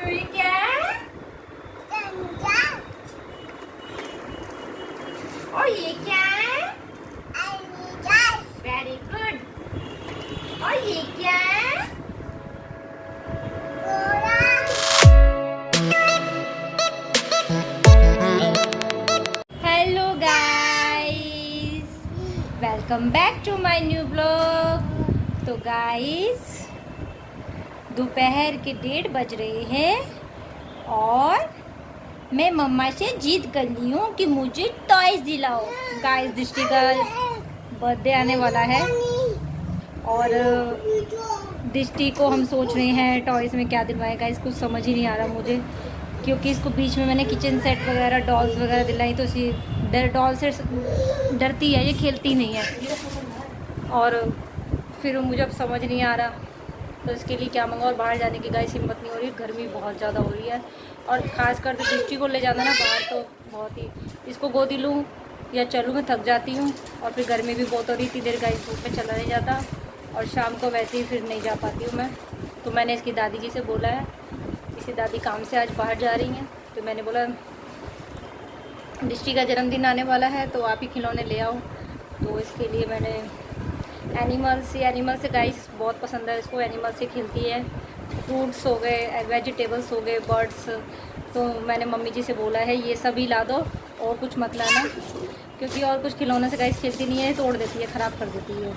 और ये क्या है? और ये क्या है? Very good. और ये क्या है? Hello guys, welcome back to my new blog. तो गाइस, दोपहर के 1:30 बज रहे हैं और मैं मम्मा से जिद कर ली हूँ कि मुझे टॉयज दिलाओ। गाइस, दृष्टि का बर्थडे आने वाला है और दृष्टि को हम सोच रहे हैं टॉयज में क्या दिलवाएगा। इसको समझ ही नहीं आ रहा मुझे, क्योंकि इसको बीच में मैंने किचन सेट वगैरह डॉल्स वगैरह दिलाई तो इसी डॉल से डरती है, ये खेलती नहीं है। और फिर मुझे अब समझ नहीं आ रहा तो इसके लिए क्या मंगा। और बाहर जाने की गाइस हिम्मत नहीं हो रही, गर्मी बहुत ज़्यादा हो रही है और ख़ासकर तो दृष्टि को ले जाना ना बाहर तो बहुत ही, इसको गोदी लूँ या चलूँ मैं थक जाती हूँ। और फिर गर्मी भी बहुत हो रही, इतनी देर गाइस धूप में चला नहीं जाता और शाम को वैसे ही फिर नहीं जा पाती हूँ मैं। तो मैंने इसकी दादी जी से बोला है, इसकी दादी काम से आज बाहर जा रही हैं तो मैंने बोला दृष्टि का जन्मदिन आने वाला है तो आप ही खिलौने ले आओ। तो इसके लिए मैंने एनिमल्स से गाइस बहुत पसंद है इसको, एनिमल्स से खेलती है। फ्रूट्स हो गए, वेजिटेबल्स हो गए, बर्ड्स। तो मैंने मम्मी जी से बोला है ये सभी ला दो और कुछ मत लाना, क्योंकि और कुछ खिलौने से गाइस खेलती नहीं है, तोड़ देती है, ख़राब कर देती है।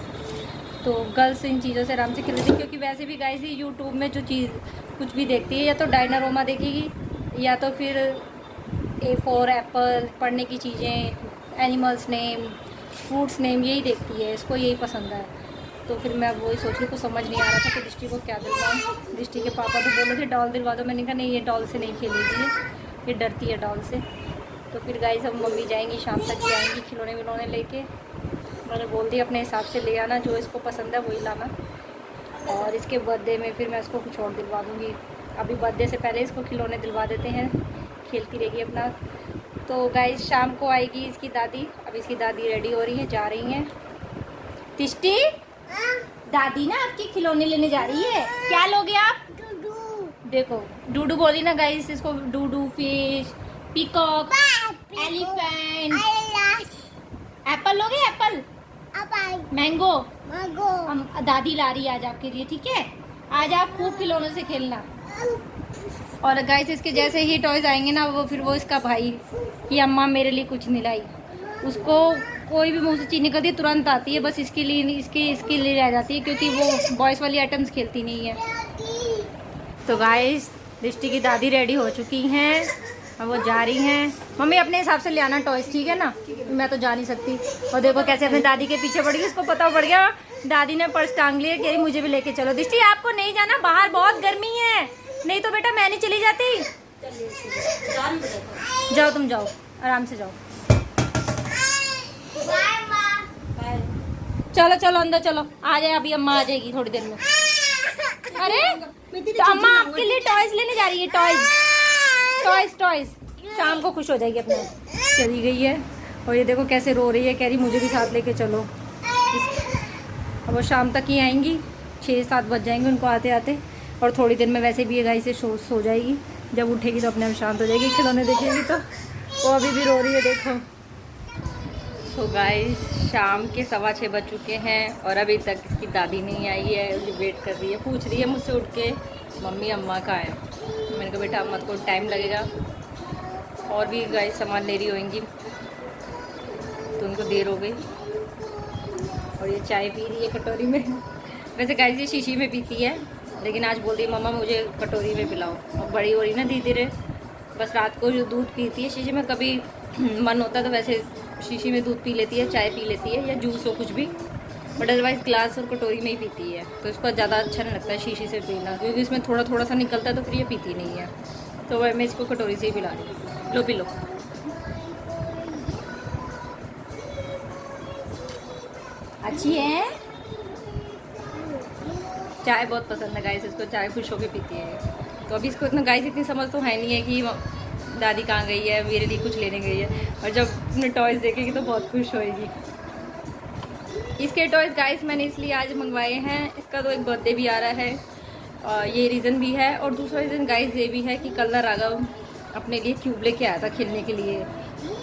तो गर्ल्स इन चीज़ों से आराम से खेलती है, क्योंकि वैसे भी गाइस ही यूट्यूब में जो चीज़ कुछ भी देखती है या तो डायनारोमा देखेगी या तो फिर A4 एप्पल, पढ़ने की चीज़ें, एनिमल्स नेम, फ्रूट्स नेम, यही देखती है, इसको यही पसंद है। तो फिर मैं वही सोच रही, कुछ समझ नहीं आ रहा था कि दृष्टि को क्या दिलवाऊँ। दृष्टि के पापा तो बोले थे डॉल दिलवा दो, मैंने कहा नहीं, ये डॉल से नहीं खेलेगी, ये डरती है डॉल से। तो फिर गाइस अब मम्मी जाएंगी, शाम तक ही आएंगी खिलौने विलौने लेके। मैंने बोल दिया अपने हिसाब से ले आना, जो इसको पसंद है वही लाना। और इसके बर्थडे में फिर मैं इसको कुछ और दिलवा दूँगी। अभी बर्थडे से पहले इसको खिलौने दिलवा देते हैं, खेलती रहेगी अपना। तो गाइस शाम को आएगी इसकी दादी। अब इसकी दादी रेडी हो रही है, जा रही हैं। तिष्टी, दादी ना आपके खिलौने लेने जा रही है। क्या लोगे आप? देखो डूडू बोली ना गाइस, इसको डूडू, फिश, पीकॉक, एलिफेंट, एप्पल लोगे? Apple, mango. हम दादी ला रही है आज आपके लिए, ठीक है? आज आप खूब खिलौनों से खेलना। और गाइस इसके जैसे ही टॉयज आएंगे ना वो इसका भाई कि अम्मा मेरे लिए कुछ नहीं लाई, उसको कोई भी मुंह से चीज निकलती है तुरंत आती है, बस इसके लिए इसके लिए रह जाती है, क्योंकि वो बॉयज़ वाली आइटम्स खेलती नहीं है। तो गाइस दृष्टि की दादी रेडी हो चुकी हैं और वो जा रही हैं। मम्मी अपने हिसाब से ले आना टॉयज, ठीक है ना? मैं तो जा नहीं सकती। और देखो कैसे अपनी दादी के पीछे पड़ गई, उसको पता पड़ गया, दादी ने पर्स टांग लिया, कह रही मुझे भी लेके चलो। दृष्टि आपको नहीं जाना, बाहर बहुत गर्मी है, नहीं तो बेटा मैं नहीं चली जाती। जाओ तुम जाओ, आराम से जाओ। चलो चलो अंदर चलो, आ जाए, अभी अम्मा आ जाएगी थोड़ी देर में। अरे तो अम्मा आपके लिए टॉयज लेने जा रही है, टॉयज शाम को खुश हो जाएगी अपने। चली गई है और ये देखो कैसे रो रही है, कह रही मुझे भी साथ लेके चलो। अब वो शाम तक ही आएंगी, 6-7 बज जाएंगे उनको आते आते। और थोड़ी देर में वैसे भी ये गाय से सो जाएगी, जब उठेगी तो अपने आप शांत हो जाएगी, खिलौने देखेगी तो। वो अभी भी रो रही है देखो। तो गाइस शाम के 6:15 बज चुके हैं और अभी तक इसकी दादी नहीं आई है, उसकी वेट कर रही है, पूछ रही है मुझसे उठ के मम्मी अम्मा कहाँ है। मैंने कहा बेटा अम्मा को टाइम लगेगा, और भी गाइस सामान ले रही होंगी तो उनको देर हो गई। और ये चाय पी रही है कटोरी में। वैसे गाइस ये शीशी में पीती है, लेकिन आज बोल रही है मम्मा मुझे कटोरी में पिलाओ। और बड़ी हो रही ना धीरे धीरे, बस रात को जो दूध पीती है शीशी में, कभी मन होता तो वैसे शीशी में दूध पी लेती है, चाय पी लेती है या जूस हो कुछ भी, बट अदरवाइज़ ग्लास और कटोरी में ही पीती है। तो इसको ज़्यादा अच्छा नहीं लगता है शीशी से पीना, क्योंकि इसमें थोड़ा थोड़ा सा निकलता है तो फिर ये पीती नहीं है। तो वह मैं इसको कटोरी से ही पिला रही हूँ। लो पी लो। अच्छी है, चाय बहुत पसंद है गाइस इसको, चाय खुश होकर पीती है। तो अभी इसको इतना गाइस इतनी समझ तो है नहीं है कि दादी कहाँ गई है, मेरे लिए कुछ लेने गई है। और जब अपने टॉयज़ देखेगी तो बहुत खुश होएगी। इसके टॉयज़ गाइस मैंने इसलिए आज मंगवाए हैं, इसका तो एक बर्थडे भी आ रहा है ये रीज़न भी है। और दूसरा रीज़न गाइस ये भी है कि कल ना राघव अपने लिए क्यूब लेके आया था खेलने के लिए,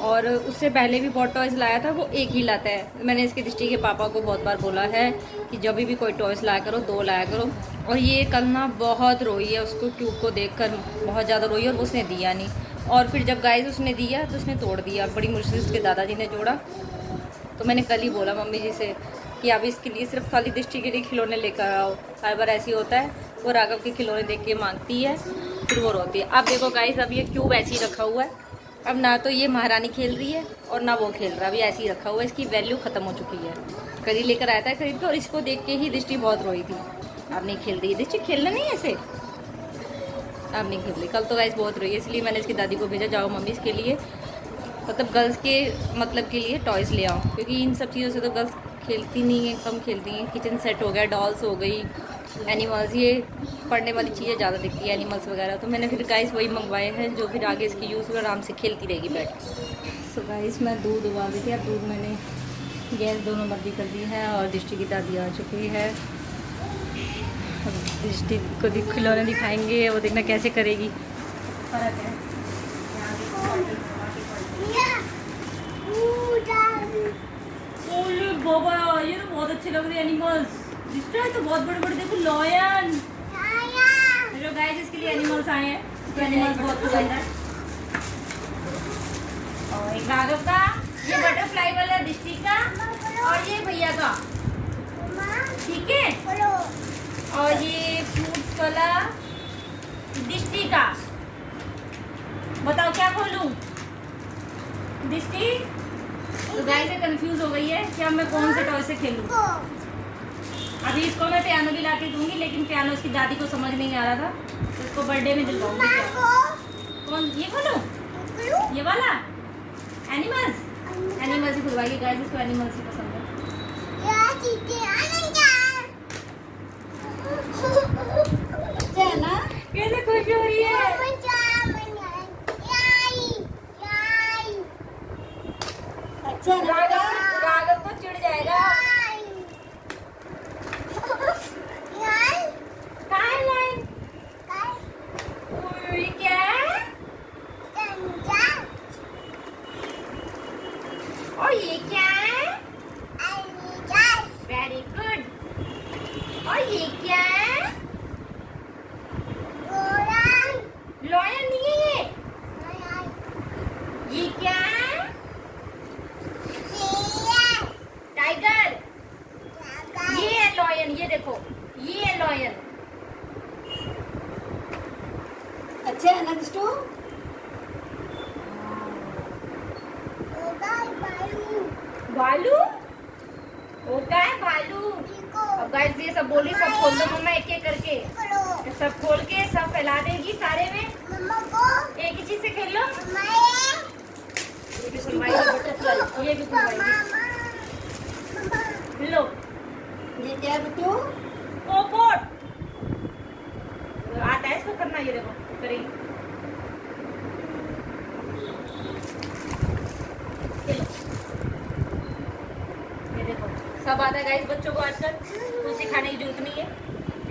और उससे पहले भी बहुत टॉयज़ लाया था, वो एक ही लाता है। मैंने इसके दृष्टि के पापा को बहुत बार बोला है कि जब भी कोई टॉयज़ लाया करो 2 लाया करो। और ये कल ना बहुत रोई है, उसको क्यूब को देखकर बहुत ज़्यादा रोई, और वो उसने दिया नहीं। और फिर जब गाइस उसने दिया तो उसने तोड़ दिया, बड़ी मुश्किल से उसके दादाजी ने जोड़ा। तो मैंने कल ही बोला मम्मी जी से कि अब इसके लिए सिर्फ खाली दृष्टि के लिए खिलौने लेकर आओ। हर बार ऐसे ही होता है, वो राघव के खिलौने देख के मांगती है, फिर वो रोती है। अब देखो गाइस, अब ये क्यूब ऐसे ही रखा हुआ है। अब ना तो ये महारानी खेल रही है और ना वो खेल रहा है, अभी ऐसे ही रखा हुआ है। इसकी वैल्यू ख़त्म हो चुकी है। कल ही लेकर आया था खरीद के, और इसको देख के ही दृष्टि बहुत रोई थी। अब नहीं खेल रही है दृष्टि, खेलना नहीं ऐसे, अब नहीं खेल रही। कल तो गाइस बहुत रोई है, इसलिए मैंने इसकी दादी को भेजा, जाओ मम्मी इसके लिए, मतलब गर्ल्स के मतलब के लिए टॉयज़ ले आओ, क्योंकि इन सब चीज़ों से तो गर्ल्स खेलती नहीं है, कम खेलती हैं। किचन सेट हो गया, डॉल्स हो गई, एनिमल्स, ये पढ़ने वाली चीज़ें ज़्यादा दिखती है, एनिमल्स वगैरह। तो मैंने फिर गाइस वही मंगवाए हैं जो फिर आगे इसकी यूज़ और आराम से खेलती रहेगी बैठ। सो गाइस मैं दूध उबाल दी थी, अब दूध मैंने गैस दोनों बंदी कर दी है, और दृष्टि की दादी आ चुकी है। अब दृष्टि को खिलौने दिखाएंगे, वो देखना कैसे करेगी। फर्क है बाबा, ये तो बहुत अच्छे लग रहे हैं एनिमल्स। दिखता तो बहुत बड़े बड़े, देखो लॉयन। हेलो गाइस, इसके लिए एनिमल्स आए हैं, तो एनिमल्स बहुत पसंद है। और एक राघव का, ये बटरफ्लाई वाला दृष्टि का, और ये भैया का, ठीक है। और ये फ्रूट्स वाला दृष्टि का। बताओ क्या खोलूं दृष्टि? तो गाइस ये कंफ्यूज हो गई है कि अब मैं कौन से टॉय से खेलूं। अभी इसको मैं पियानो भी ला के दूंगी, लेकिन पियानो इसकी दादी को समझ नहीं आ रहा था, तो इसको बर्थडे में दिलवाऊंगी। कौन ये खोलूं? ये वाला एनिमल्स ही खुलवाइए गाइस, इसको एनिमल्स ही पसंद है। ना कैसे खुश हो रही है। राघव तो चिढ़ जाएगा। क्या है? और ये क्या है? Very good. और ये क्या है? लॉयन नहीं है ये क्या है? टाइगर। ये है लॉयन, ये देखो, ये है लॉयन। अच्छा है ना दोस्तों? भालू वो क्या है? भालू। अब गाइस ये सब बोली, सब खोल दो मम्मा एक एक करके, सब खोल के सब फैला देगी सारे में। एक ही चीज से खेल लो। ये भी खुलवाई, ये भी खुलवाई लो। ये क्या है बच्चों? पोपट आता है इसको करना, ये देखो करेंगे। ये देखो सब आता है गाइस बच्चों को आजकल, कुछ सिखाने की जरूरत नहीं है।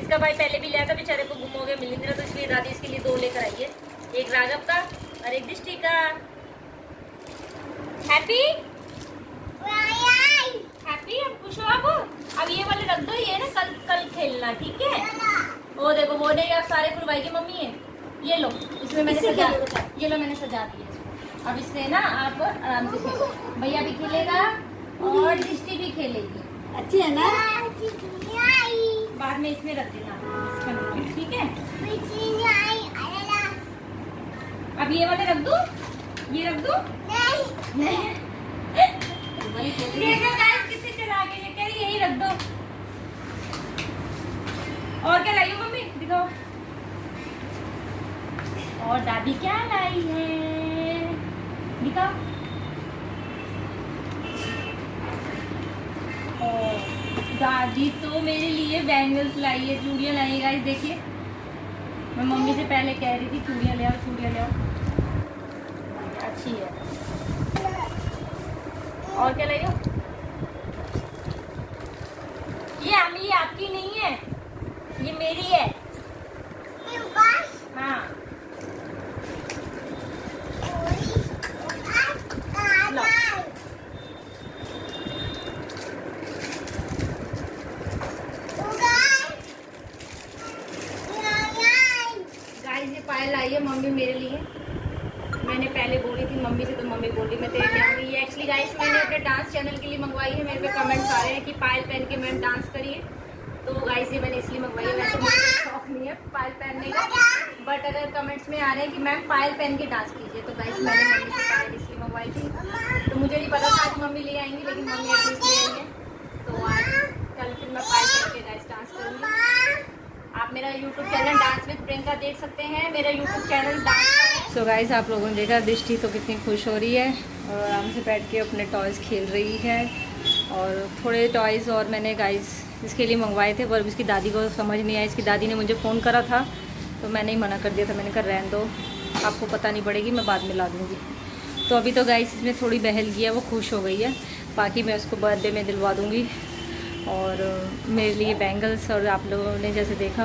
इसका भाई पहले भी लिया था, बेचारे को गुम हो गया, मिल नहीं रहा, तो इसलिए दादी इसके लिए 2 लेकर आई है, एक राघव का और एक दृष्टि का। हैप्पी हैप्पी, अब खुश हो आप? अब ये वाले रख दो, ये ना कल खेलना, ठीक है। वो देखो वो नहीं, आप सारे खुलवाएगी मम्मी है। ये लो, इसमें मैंने सजा, ये लो मैंने सजा दिया इसको। अब इससे ना आप आराम से खेलो, भैया भी खेलेगा और दृष्टि भी खेलेगी। अच्छी है ना? बाद में इसमें रख देना, ठीक है। अब ये वाले रख दूं? ये रख दूं? नहीं। कितने चला के ये कह रही यही रख दो। और क्या लाई हो मम्मी, दिखाओ। और दादी क्या लाई है, दिखाओ। दादी तो मेरे लिए बैंगल्स लाई है, चूड़ियाँ लाई है गाइस, देखिए। मैं मम्मी से पहले कह रही थी चूड़ियाँ ले आओ, चूड़ियाँ ले आओ, अच्छी है। और क्या लाई हो? ये अम्मी आपकी नहीं है, ये मेरी है। पायल आई है मम्मी मेरे लिए। मैंने पहले बोली थी मम्मी से, तो मम्मी बोली मैं तेरे लिए आऊँगी। ये एक्चुअली गाइस मैंने अपने डांस चैनल के लिए मंगवाई है। मेरे पे कमेंट्स आ रहे हैं कि पायल पहन के मैम डांस करिए, तो गाइस ये मैंने इसलिए मंगवाई है। वैसे मुझे शौक नहीं है पायल पहनने का, बट अगर कमेंट्स में आ रहे हैं कि मैम पायल पहन के डांस कीजिए, तो गाइस मैंने मम्मी से पायल इसलिए मंगवाई थी। तो मुझे नहीं पता था आज मम्मी ले आएंगी, लेकिन मम्मी एटलीस्ट ले आई है। तो आज कल फिर मैं पायल पहन के गाइस डांस करूँगी। आप मेरा YouTube channel dance with Priyanka देख सकते हैं। मेरा यूट्यूब चैनल डांस का है। सो गाइस आप लोगों ने देखा दृष्टि तो कितनी खुश हो रही है और आराम से बैठ के अपने टॉयज़ खेल रही है। और थोड़े टॉयज़ और मैंने गाइस इसके लिए मंगवाए थे, पर इसकी दादी को समझ नहीं आया। इसकी दादी ने मुझे फ़ोन करा था तो मैंने ही मना कर दिया था। मैंने कहा रहने दो, आपको पता नहीं पड़ेगी, मैं बाद में ला दूँगी। तो अभी तो गाइस इसमें थोड़ी बहल गई है, वो खुश हो गई है। बाकी मैं उसको बर्थडे में दिलवा दूँगी। और मेरे लिए बैंगल्स और आप लोगों ने जैसे देखा,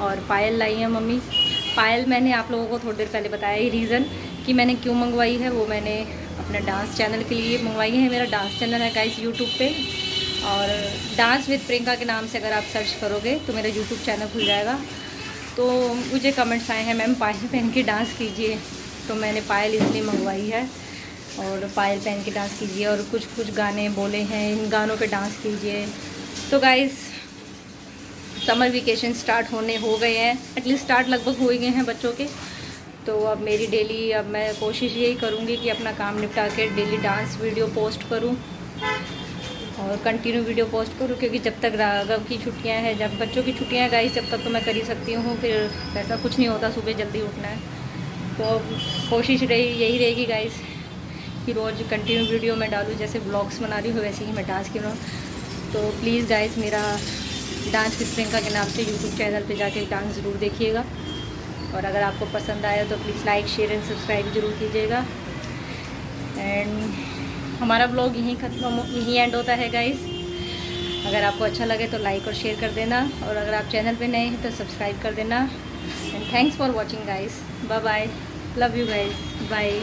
और पायल लाई है मम्मी। पायल मैंने आप लोगों को थोड़ी देर पहले बताया ही रीज़न कि मैंने क्यों मंगवाई है। वो मैंने अपने डांस चैनल के लिए मंगवाई है। मेरा डांस चैनल है गाइस यूट्यूब पे, और डांस विद प्रियंका के नाम से अगर आप सर्च करोगे तो मेरा यूट्यूब चैनल खुल जाएगा। तो मुझे कमेंट्स आए हैं मैम पायल पहन के डांस कीजिए, तो मैंने पायल इसलिए मंगवाई है। और पायल पहन के डांस कीजिए, और कुछ गाने बोले हैं, इन गानों पे डांस कीजिए। तो गाइस समर वेकेशन स्टार्ट होने हो गए हैं, एटलीस्ट स्टार्ट लगभग हो ही गए हैं बच्चों के। तो अब मेरी डेली, अब मैं कोशिश यही करूँगी कि अपना काम निपटा के डेली डांस वीडियो पोस्ट करूँ और कंटिन्यू वीडियो पोस्ट करूँ, क्योंकि जब तक राघव की छुट्टियां हैं, जब बच्चों की छुट्टियां हैं गाइस, जब तक तो मैं कर ही सकती हूँ। फिर ऐसा कुछ नहीं होता, सुबह जल्दी उठना है। तो कोशिश यही रहेगी गाइस कि रोज़ कंटिन्यू वीडियो मैं डालूँ। जैसे ब्लॉग्स बना रही हूँ वैसे ही मैं डांस कर रहा हूँ। तो प्लीज़ गाइस मेरा डांस विद प्रियंका के नाम से यूट्यूब चैनल पे जाके डांस ज़रूर देखिएगा। और अगर आपको पसंद आया तो please like share and subscribe ज़रूर कीजिएगा। एंड हमारा ब्लॉग यहीं एंड होता है गाइस। अगर आपको अच्छा लगे तो लाइक और शेयर कर देना, और अगर आप चैनल पे नए हैं तो सब्सक्राइब कर देना। And thanks for watching guys. Bye bye, love you guys, bye.